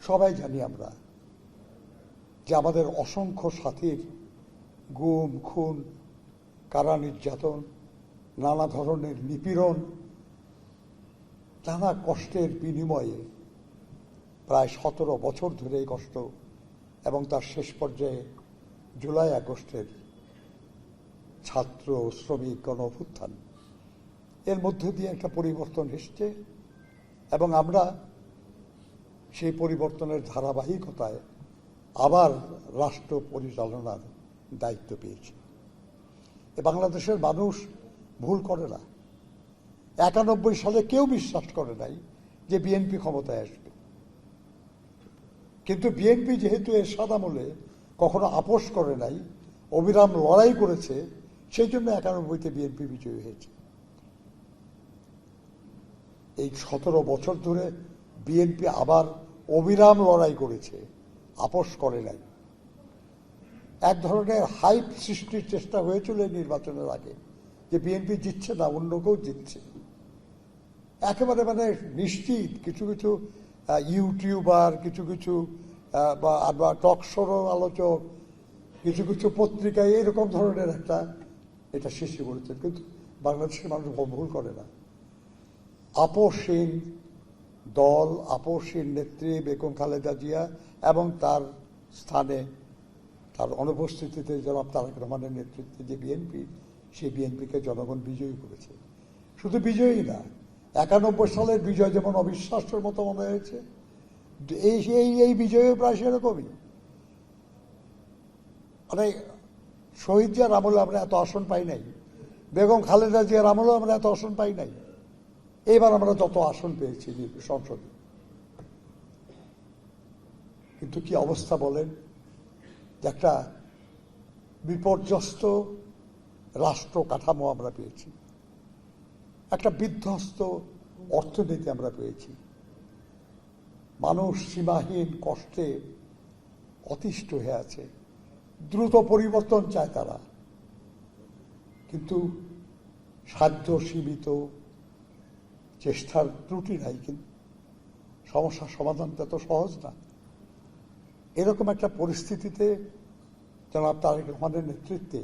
সবাই জানি আমরা যে আমাদের অসংখ্য সাথীর গুম, খুন, কারা নির্যাতন, নানা ধরনের নিপীড়ন, নানা কষ্টের বিনিময়ে প্রায় 17 বছর ধরে এই কষ্ট এবং তার শেষ পর্যায়ে জুলাই আগস্টের ছাত্র শ্রমিক গণ অভ্যুত্থান, এর মধ্য দিয়ে একটা পরিবর্তন এসছে এবং আমরা সেই পরিবর্তনের ধারাবাহিকতায় আবার রাষ্ট্র পরিচালনার দায়িত্ব পেয়েছি। বাংলাদেশের মানুষ ভুল করে না। 91 সালে কেউ বিশ্বাস করে নাই যে বিএনপি ক্ষমতায় আসবে, কিন্তু বিএনপি যেহেতু এরশাদ আমলে কখনো আপোষ করে নাই, অবিরাম লড়াই করেছে, সেই জন্য 91-তে বিএনপি বিজয়ী হয়েছে। এই 17 বছর ধরে বিএনপি আবার অবিরাম লড়াই করেছে, আপোষ করে নাই। এক ধরনের হাইপ সৃষ্টির চেষ্টা হয়েছিল নির্বাচনের আগে যে বিএনপি জিতছে না, অন্য কেউ জিতছে। একেবারে নিশ্চিত কিছু কিছু ইউটিউবার, কিছু কিছু বা টক শোর আলোচক, কিছু কিছু পত্রিকায় এরকম ধরনের একটা এটা সৃষ্টি করেছে, কিন্তু বাংলাদেশের মানুষ ভুল করে না। আপোষহীন দল, আপোষহীন নেত্রী বেগম খালেদা জিয়া এবং তার স্থানে, তার অনুপস্থিতিতে জনাব তারেক রহমানের নেতৃত্বে যে বিএনপি, সেই বিএনপিকে জনগণ বিজয়ী করেছে। শুধু বিজয়ী না, 91 সালের বিজয় যেমন অবিশ্বাস্যের মতো মনে হয়েছে, এই বিজয়ও প্রায় সেরকমই। শহীদ জিয়ার আমলে আমরা এত আসন পাই নাই, বেগম খালেদা জিয়ার আমলেও আমরা এত আসন পাই নাই। এইবার আমরা যত আসন পেয়েছি সংসদে, কিন্তু কি অবস্থা বলেন, যে একটা বিপর্যস্ত রাষ্ট্র কাঠামো আমরা পেয়েছি, একটা বিধ্বস্ত অর্থনীতি আমরা পেয়েছি। মানুষ সীমাহীন কষ্টে অতিষ্ঠ হয়ে আছে, দ্রুত পরিবর্তন চায় তারা, কিন্তু সাধ্য সীমিত, চেষ্টার ত্রুটি নাই, কিন্তু সমস্যার সমাধানটা তো সহজ না। এরকম একটা পরিস্থিতিতে জনাব তারেক রহমানের নেতৃত্বে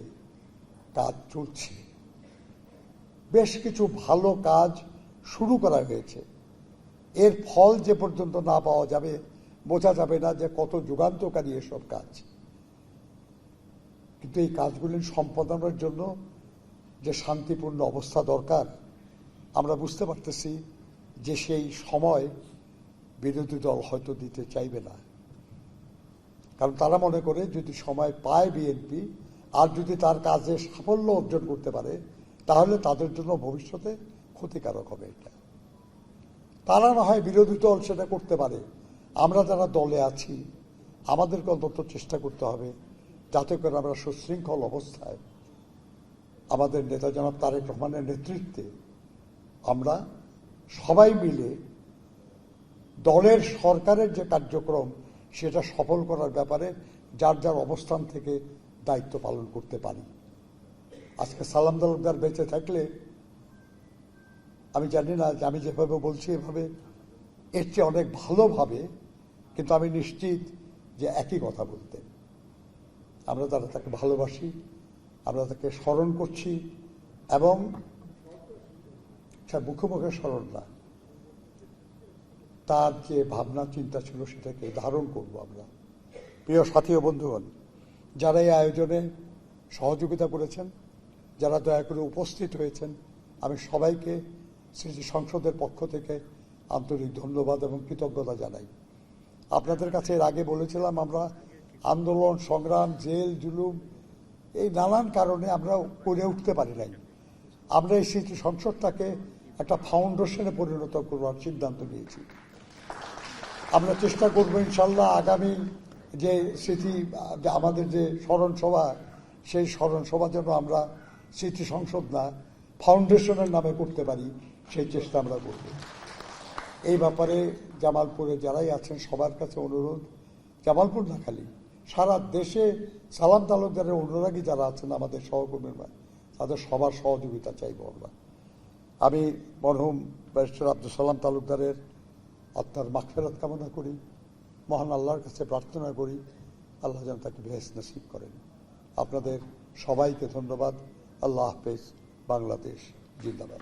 কাজ চলছে। বেশ কিছু ভালো কাজ শুরু করা হয়েছে, এর ফল যে পর্যন্ত না পাওয়া যাবে বোঝা যাবে না যে কত যুগান্তকারী এসব কাজ। কিন্তু এই কাজগুলি সম্পাদনের জন্য যে শান্তিপূর্ণ অবস্থা দরকার, আমরা বুঝতে পারতেছি যে সেই সময় বিরোধী দল হয়তো দিতে চাইবে না, কারণ তারা মনে করে যদি সময় পায় বিএনপি আর যদি তার কাজে সাফল্য অর্জন করতে পারে, তাহলে তাদের জন্য ভবিষ্যতে ক্ষতিকারক হবে। এটা তারা না হয় বিরোধী দল সেটা করতে পারে, আমরা যারা দলে আছি আমাদেরকে অন্তত চেষ্টা করতে হবে যাতে করে আমরা সুশৃঙ্খল অবস্থায় আমাদের নেতা জনাব তারেক রহমানের নেতৃত্বে আমরা সবাই মিলে দলের সরকারের যে কার্যক্রম সেটা সফল করার ব্যাপারে যার যার অবস্থান থেকে দায়িত্ব পালন করতে পারি। আজকে সালাম তালুকদার বেঁচে থাকলে আমি জানি না যে আমি যেভাবে বলছি এভাবে এর চেয়ে অনেক ভালোভাবে, কিন্তু আমি নিশ্চিত যে একই কথা বলতেন। আমরা তারা তাকে ভালোবাসি, আমরা তাকে স্মরণ করছি এবং মুখে মুখে স্মরণ না, তার যে ভাবনা চিন্তা ছিল সেটাকে ধারণ করব আমরা। প্রিয় সাথী ও বন্ধুগণ, যারা এই আয়োজনে সহযোগিতা করেছেন, যারা দয়া করে উপস্থিত হয়েছেন, আমি সবাইকে স্মৃতি সংসদের পক্ষ থেকে আন্তরিক ধন্যবাদ এবং কৃতজ্ঞতা জানাই। আপনাদের কাছে এর আগে বলেছিলাম আমরা আন্দোলন, সংগ্রাম, জেল, জুলুম, এই নানান কারণে আমরা করে উঠতে পারি নাই। আমরা এই স্মৃতি সংসদটাকে একটা ফাউন্ডেশনে পরিণত করবার সিদ্ধান্ত নিয়েছি। আমরা চেষ্টা করবো ইনশাল্লাহ আগামী যে স্মৃতি, আমাদের যে স্মরণ সভা, সেই স্মরণ সভা যেন আমরা স্মৃতি সংসদ না ফাউন্ডেশনের নামে করতে পারি, সেই চেষ্টা আমরা করব। এই ব্যাপারে জামালপুরে যারাই আছেন সবার কাছে অনুরোধ, জামালপুর না খালি সারা দেশে সালাম তালুকদারের অনুরাগী যারা আছেন আমাদের সহকর্মীরা, তাদের সবার সহযোগিতা চাইব আমরা। আমি মরহুম ব্যারিস্টার আব্দুল সালাম তালুকদারের আত্মার মাগফিরাত কামনা করি মহান আল্লাহর কাছে প্রার্থনা করি আল্লাহ যেন তাকে বেহেশত নসিব করেন। আপনাদের সবাইকে ধন্যবাদ। আল্লাহ হাফেজ। বাংলাদেশ জিন্দাবাদ।